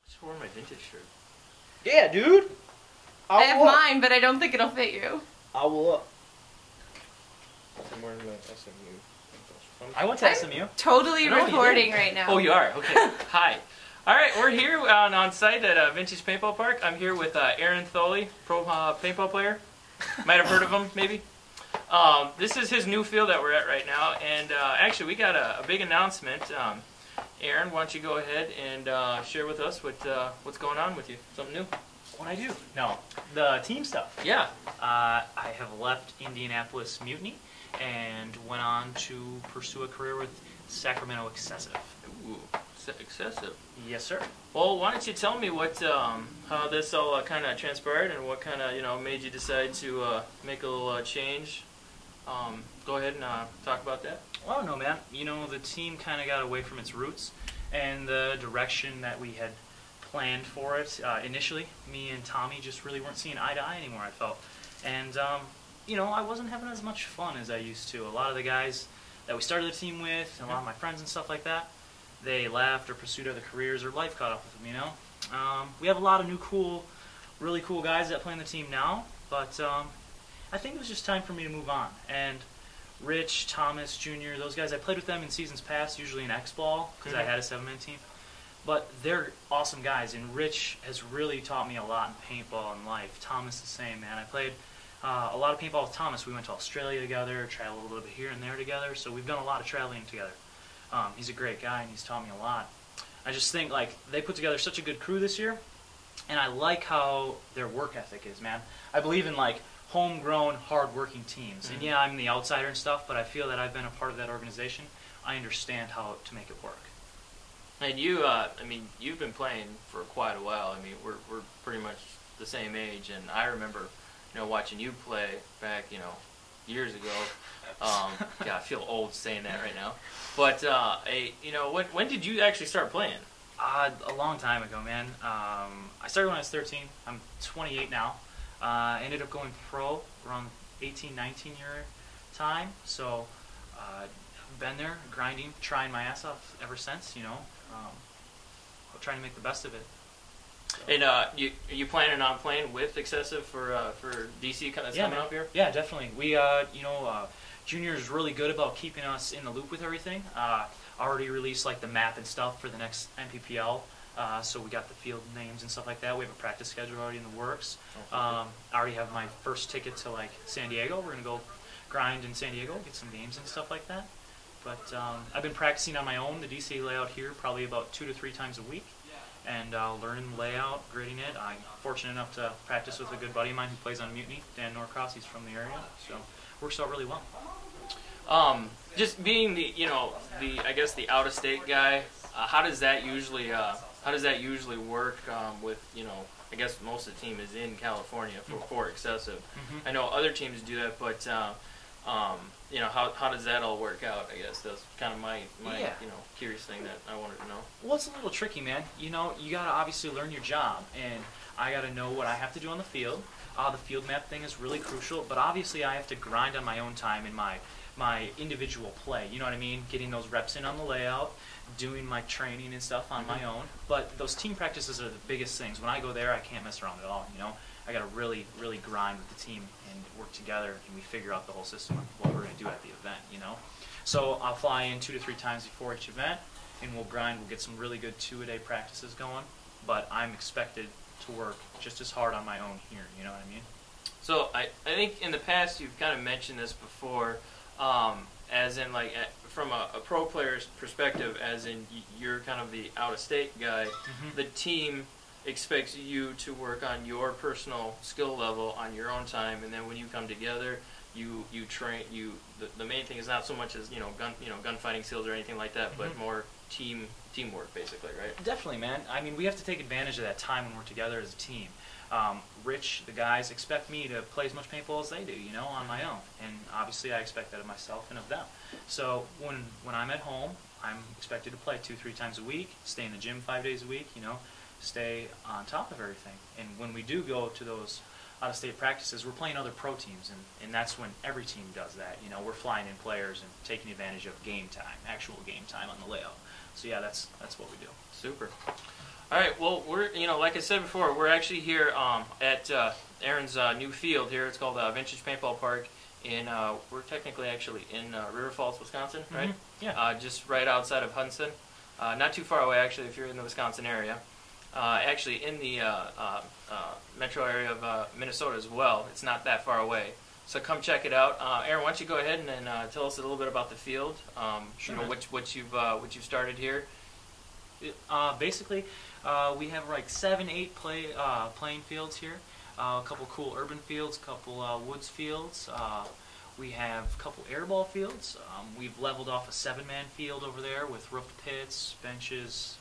Just wore my vintage shirt. Yeah, dude. I have mine, but I don't think it'll fit you. I will up. I'm wearing my SMU. I went to SMU. Totally recording right now. Oh, you are? Okay. Hi. All right, we're here on site at Vintage Paintball Park. I'm here with Aaron Tholey, pro paintball player. Might have heard of him, maybe. This is his new field that we're at right now, and actually we got a big announcement. Aaron, why don't you go ahead and share with us what's going on with you? Something new? What I do? No, the team stuff. Yeah. I have left Indianapolis Mutiny and went on to pursue a career with Sacramento Excessive. Ooh, Excessive. Yes, sir. Well, why don't you tell me what how this all kind of transpired and what kind of made you decide to make a little change. Go ahead and talk about that. Well, no, man. The team kind of got away from its roots and the direction that we had planned for it. Initially, me and Tommy just really weren't seeing eye to eye anymore, I felt. And, I wasn't having as much fun as I used to. A lot of the guys that we started the team with, and a lot of my friends and stuff like that, they left or pursued other careers, or life caught up with them, We have a lot of new really cool guys that play on the team now, but I think it was just time for me to move on. And Rich, Thomas, Jr., those guys, I played with them in seasons past, usually in X-Ball, because I had a 7-man team. But they're awesome guys, and Rich has really taught me a lot in paintball and life. Thomas the same, man. I played a lot of paintball with Thomas. We went to Australia together, traveled a little bit here and there together, so we've done a lot of traveling together. He's a great guy, and he's taught me a lot. I just think, they put together such a good crew this year, and I like how their work ethic is, man. I believe in, homegrown, hard-working teams. And yeah, I'm the outsider and stuff, but I feel that I've been a part of that organization. I understand how to make it work. And you, you've been playing for quite a while. I mean, we're pretty much the same age, and I remember, watching you play back, years ago. God, I feel old saying that right now. But when did you actually start playing? A long time ago, man. I started when I was 13. I'm 28 now. I ended up going pro around 18, 19 year time. So, been there, grinding, trying my ass off ever since. Trying to make the best of it. So. And are you planning on playing with Excessive for DC that's coming up here? Yeah, definitely. We Junior is really good about keeping us in the loop with everything. Already released the map and stuff for the next MPPL. So we got the field names and stuff like that. We have a practice schedule already in the works. I already have my first ticket to San Diego. We're gonna go grind in San Diego, get some games and stuff like that. But I've been practicing on my own, the DC layout here, probably about 2 to 3 times a week, and learning the layout, grading it. I'm fortunate enough to practice with a good buddy of mine who plays on Mutiny, Dan Norcross. He's from the area, so works out really well. Just being I guess the out-of-state guy, how does that usually work with I guess most of the team is in California for Excessive. I know other teams do that, but how does that all work out? I guess that's kind of my curious thing that I wanted to know. Well, it's a little tricky, man. You gotta obviously learn your job, and I gotta know what I have to do on the field. The field map thing is really crucial, but obviously I have to grind on my own time in my individual play, you know what I mean? Getting those reps in on the layout, doing my training and stuff on my own. But those team practices are the biggest things. When I go there, I can't mess around at all, I got to really, really grind with the team and work together, and we figure out the whole system of what we're going to do at the event, So I'll fly in 2 to 3 times before each event, and we'll grind. We'll get some really good 2-a-day practices going, but I'm expected to work just as hard on my own here, you know what I mean? So I think in the past you've kind of mentioned this before, as in from a pro player's perspective, as in you're kind of the out-of-state guy, the team expects you to work on your personal skill level on your own time, and then when you come together, you train. The main thing is not so much as gunfighting skills or anything like that, but more teamwork, basically, right? Definitely, man. I mean, we have to take advantage of that time when we're together as a team. Rich, the guys expect me to play as much paintball as they do, on my own, and obviously I expect that of myself and of them. So when I'm at home, I'm expected to play 2, 3 times a week, stay in the gym 5 days a week, stay on top of everything. And when we do go to those out-of-state practices, we're playing other pro teams, and that's when every team does that. You know, we're flying in players and taking advantage of game time, actual game time on the layout. So yeah, that's what we do. Super. All right. Well, we're like I said before, we're actually here at Aaron's new field here. It's called Vintage Paintball Park. We're technically actually in River Falls, Wisconsin, right? Mm-hmm. Yeah. Just right outside of Hudson. Not too far away, actually, if you're in the Wisconsin area. Actually, in the metro area of Minnesota as well. It's not that far away. So come check it out. Aaron, why don't you go ahead and tell us a little bit about the field? Sure. What you've started here. Basically, we have like 7-8 playing fields here. A couple cool urban fields, a couple woods fields. We have a couple airball fields. We've leveled off a 7-man field over there with roofed pits, benches,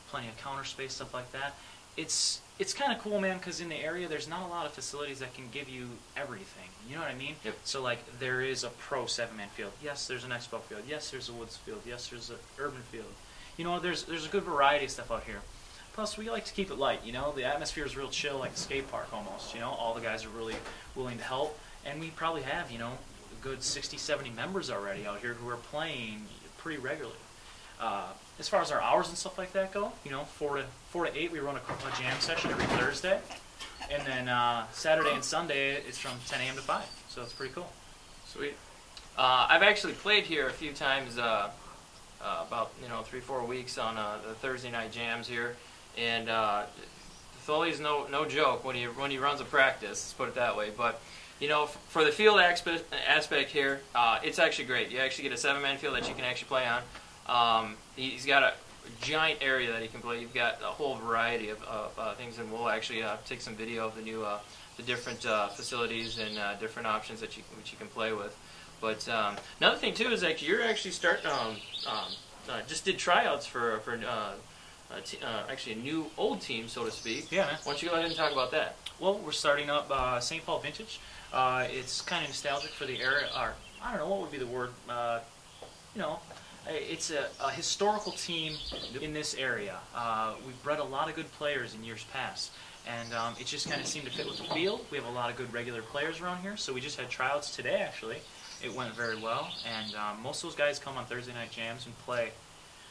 plenty of counter space, stuff like that. It's kind of cool, man, because in the area there's not a lot of facilities that can give you everything. You know what I mean? Yep. So like there is a pro 7-man field. Yes, there's an expo field. Yes, there's a woods field. Yes, there's an urban field. You know, there's a good variety of stuff out here. Plus, we like to keep it light, you know? The atmosphere is real chill, like a skate park almost, you know? All the guys are really willing to help. And we probably have, you know, a good 60, 70 members already out here who are playing pretty regularly. As far as our hours and stuff like that go, you know, 4 to 8, we run a jam session every Thursday. And then Saturday and Sunday, it's from 10 a.m. to 5. So it's pretty cool. Sweet. I've actually played here a few times, about 3-4 weeks on the Thursday night jams here. And Tholey's no joke when he runs a practice. Let's put it that way. But for the field aspect here, it's actually great. You actually get a 7-man field that you can actually play on. He's got a giant area that he can play. You've got a whole variety of things, and we'll actually take some video of the different facilities and different options which you can play with. But another thing too is like you're actually starting just did tryouts for actually a new old team, so to speak. Yeah, man. Why don't you go ahead and talk about that? Well, we're starting up St. Paul Vintage. It's kind of nostalgic for the era. Or, I don't know what would be the word. It's a historical team in this area. We've bred a lot of good players in years past, and it just kind of seemed to fit with the field. We have a lot of good regular players around here, so we just had tryouts today, actually. It went very well, and most of those guys come on Thursday night jams and play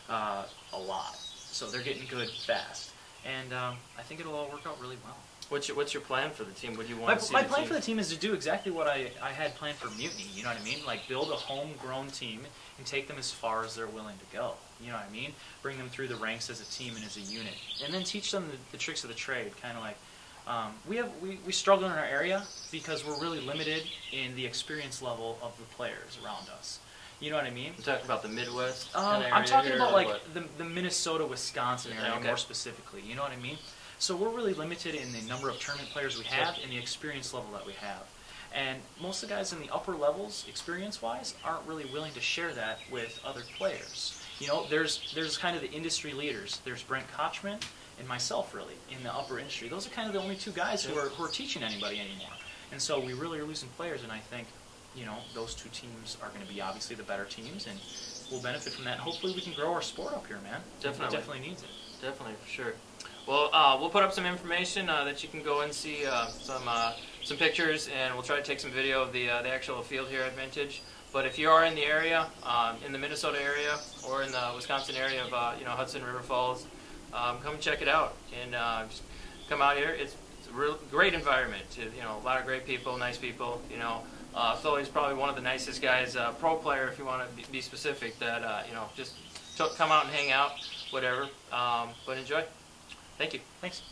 a lot. So they're getting good fast, and I think it'll all work out really well. What's your plan for the team? What do you want to see? My plan for the team is to do exactly what I had planned for Mutiny. You know what I mean? Like build a homegrown team and take them as far as they're willing to go. You know what I mean? Bring them through the ranks as a team and as a unit, and then teach them the tricks of the trade. Kind of like we struggle in our area because we're really limited in the experience level of the players around us. You know what I mean? You're talking about the Midwest? I'm talking about like the Minnesota, Wisconsin area more specifically. You know what I mean? So we're really limited in the number of tournament players we have and the experience level that we have. And most of the guys in the upper levels, experience-wise, aren't really willing to share that with other players. You know, there's kind of the industry leaders. There's Brent Kochman and myself, really, in the upper industry. Those are kind of the only two guys who are teaching anybody anymore. And so we really are losing players, and I think, those two teams are going to be obviously the better teams, and we'll benefit from that. And hopefully we can grow our sport up here, man. Definitely. It definitely needs it. Definitely, for sure. Well, we'll put up some information that you can go and see some pictures, and we'll try to take some video of the actual field here at Vintage. But if you are in the area, in the Minnesota area, or in the Wisconsin area of Hudson River Falls, come check it out and just come out here. It's a real great environment. A lot of great people, nice people. Tholey's probably one of the nicest guys, pro player if you want to be specific. That just come out and hang out, whatever. But enjoy. Thank you. Thanks.